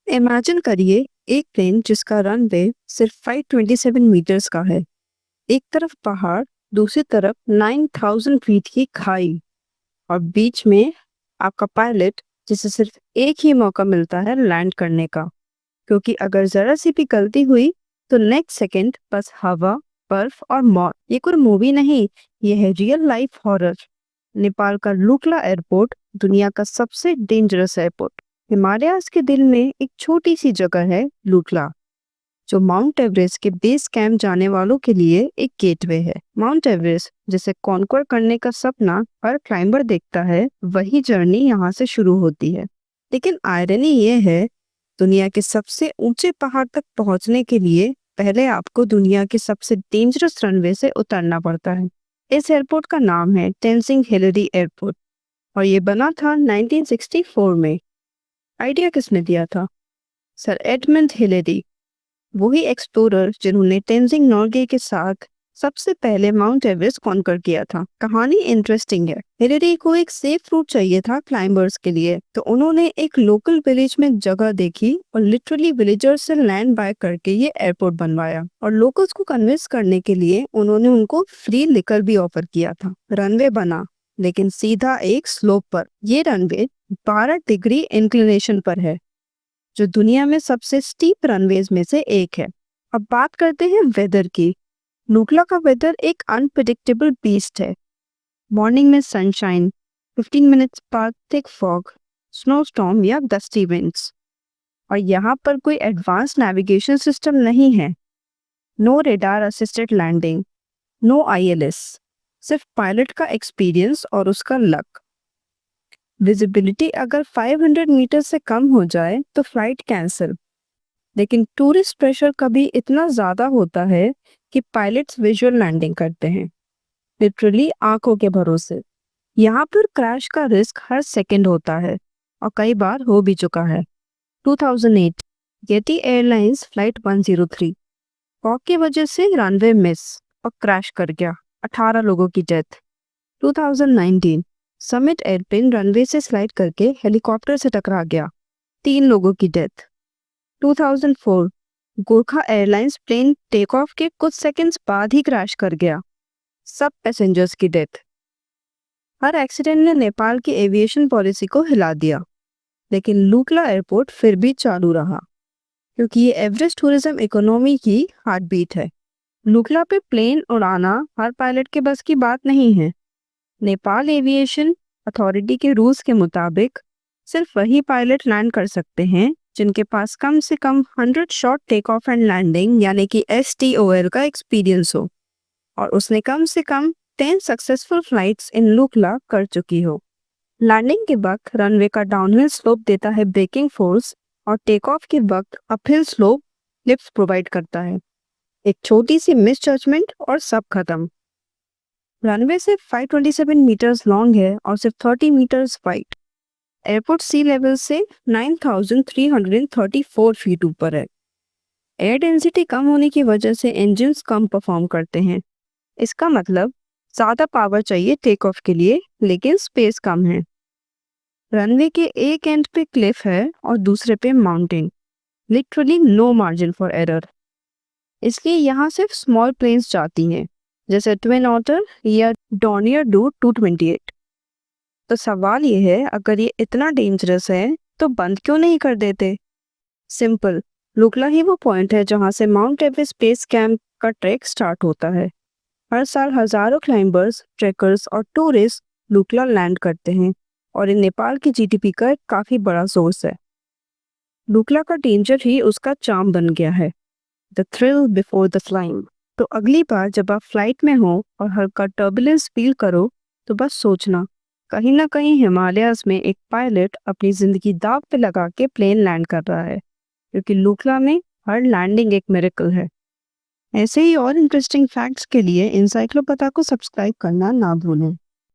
Imagine करिए एक plane जिसका रनवे सिर्फ 527 मीटर्स का है। एक तरफ पहाड़, दूसरी तरफ 9000 फीट की खाई और बीच में आपका पायलट जिसे सिर्फ एक ही मौका मिलता है लैंड करने का, क्योंकि अगर जरा सी भी गलती हुई तो नेक्स्ट सेकंड बस हवा, बर्फ और मौत। ये कोई मूवी नहीं, ये है रियल लाइफ हॉरर। नेपाल का लुकला एयरपोर्ट दुनिया का सबसे डेंजरस एयरपोर्ट। हिमालयाज के दिल में एक छोटी सी जगह है लुकला, जो माउंट एवरेस्ट के बेस कैंप जाने वालों के लिए एक गेटवे है। माउंट एवरेस्ट जिसे कॉन्क्वर करने का सपना हर क्लाइंबर देखता है, वही जर्नी यहाँ से शुरू होती है। लेकिन आयरनी ये है, दुनिया के सबसे ऊंचे पहाड़ तक पहुंचने के लिए पहले आपको दुनिया के सबसे डेंजरस रनवे से उतरना पड़ता है। इस एयरपोर्ट का नाम है टेंजिंग हिलेरी एयरपोर्ट और ये बना था 1964 में। आइडिया किसने दिया था? सर एडमंड हिलेरी, वही एक्सप्लोरर जिन्होंने टेंजिंग नॉर्गे के साथ सबसे पहले माउंट एवरेस्ट कॉन्कर किया था। कहानी इंटरेस्टिंग है। हिलेरी को एक सेफ रूट चाहिए था क्लाइंबर्स के लिए, तो उन्होंने एक लोकल विलेज में जगह देखी और लिटरली विलेजर्स से लैंड बाय करके ये एयरपोर्ट बनवाया। और लोकल्स को कन्विंस करने के लिए उन्होंने उनको फ्री लिकर भी ऑफर किया था। रनवे बना, लेकिन सीधा एक स्लोप पर। ये रनवे 12 डिग्री इंक्लिनेशन पर है, जो दुनिया में सबसे स्टीप रनवेज में से एक है। अब बात करते हैं वेदर की। लुकला का वेदर एक अनप्रेडिक्टेबल बीस्ट है। मॉर्निंग में सनशाइन, 15 मिनट्स बाद थिक फॉग, स्नो स्टॉर्म या डस्टी विंड्स। और यहाँ पर कोई एडवांस नेविगेशन सिस्टम नहीं है। No radar assisted landing, no ILS, सिर्फ पायलट का एक्सपीरियंस और उसका लक। विजिबिलिटी अगर 500 मीटर से कम हो जाए तो फ्लाइट कैंसिल। लेकिन टूरिस्ट प्रेशर कभी इतना ज़्यादा होता है कि पायलट्स विजुअल लैंडिंग करते हैं, लिटरली आंखों के भरोसे। यहाँ पर क्रैश का रिस्क हर सेकंड होता है और कई बार हो भी चुका है। 2008 गेटी एयरलाइंस फ्लाइट 103 फॉग की वजह से रनवे मिस और क्रैश कर गया, 18 लोगों की डेथ। 2019 समिट एयरप्लेन रनवे से स्लाइड करके हेलीकॉप्टर से टकरा गया, 3 लोगों की death. 2004 Gorkha Airlines plane take off के कुछ सेकंड्स बाद ही क्रैश कर गया, सब पैसेंजर्स की डेथ। हर एक्सीडेंट ने नेपाल की एविएशन पॉलिसी को हिला दिया, लेकिन लुकला एयरपोर्ट फिर भी चालू रहा, क्योंकि ये एवरेस्ट टूरिज्म इकोनॉमी की हार्ट बीट है। लुकला पे प्लेन उड़ाना हर पायलट के बस की बात नहीं है। नेपाल एविएशन अथॉरिटी के रूल्स के मुताबिक सिर्फ वही पायलट लैंड कर सकते हैं जिनके पास कम से कम 100 short take off and landing यानी कि STOL का एक्सपीरियंस हो और उसने कम से कम 10 सक्सेसफुल फ्लाइट्स इन लुकला कर चुकी हो। लैंडिंग के वक्त रनवे का डाउनहिल स्लोप देता है ब्रेकिंग फोर्स और टेक ऑफ के वक्त अपहिल स्लोप लिफ्ट प्रोवाइड करता है। एक छोटी सी मिस जजमेंट और सब खत्म। रनवे सिर्फ 527 मीटर्स लॉन्ग है और सिर्फ 30 मीटर्स वाइड। एयरपोर्ट सी लेवल से 9334 फीट ऊपर है। एयर डेंसिटी कम होने की वजह से इंजन्स कम परफॉर्म करते हैं। इसका मतलब ज़्यादा पावर चाहिए टेक ऑफ के लिए, लेकिन स्पेस कम है। रनवे के एक एंड पे क्लिफ है और दूसरे पे mountain, literally no margin for error. इसलिए यहाँ सिर्फ स्मॉल प्लेन्स जाती हैं, जैसे ट्विन ऑटर या डॉर्नियर डू 228। तो सवाल ये है, अगर ये इतना डेंजरस है तो बंद क्यों नहीं कर देते? सिंपल, लुकला ही वो पॉइंट है जहाँ से माउंट एवरेस्ट बेस कैंप का ट्रैक स्टार्ट होता है। हर साल हजारों क्लाइंबर्स, ट्रैकर्स और टूरिस्ट लुकला लैंड करते हैं और ये नेपाल की GDP का एक काफ़ी बड़ा सोर्स है। लुकला का डेंजर ही उसका चार्म बन गया है, the thrill before the climb. तो अगली बार जब आप फ्लाइट में हो और हल्का टर्बुलेंस फील करो तो बस सोचना, कहीं ना कहीं हिमालयाज में एक पायलट अपनी जिंदगी दांव पे लगा के प्लेन लैंड कर रहा है, क्योंकि लुकला में हर लैंडिंग एक मिरेकल है। ऐसे ही और इंटरेस्टिंग फैक्ट्स के लिए इनसाइक्लोपीडिया को सब्सक्राइब करना ना भूलें।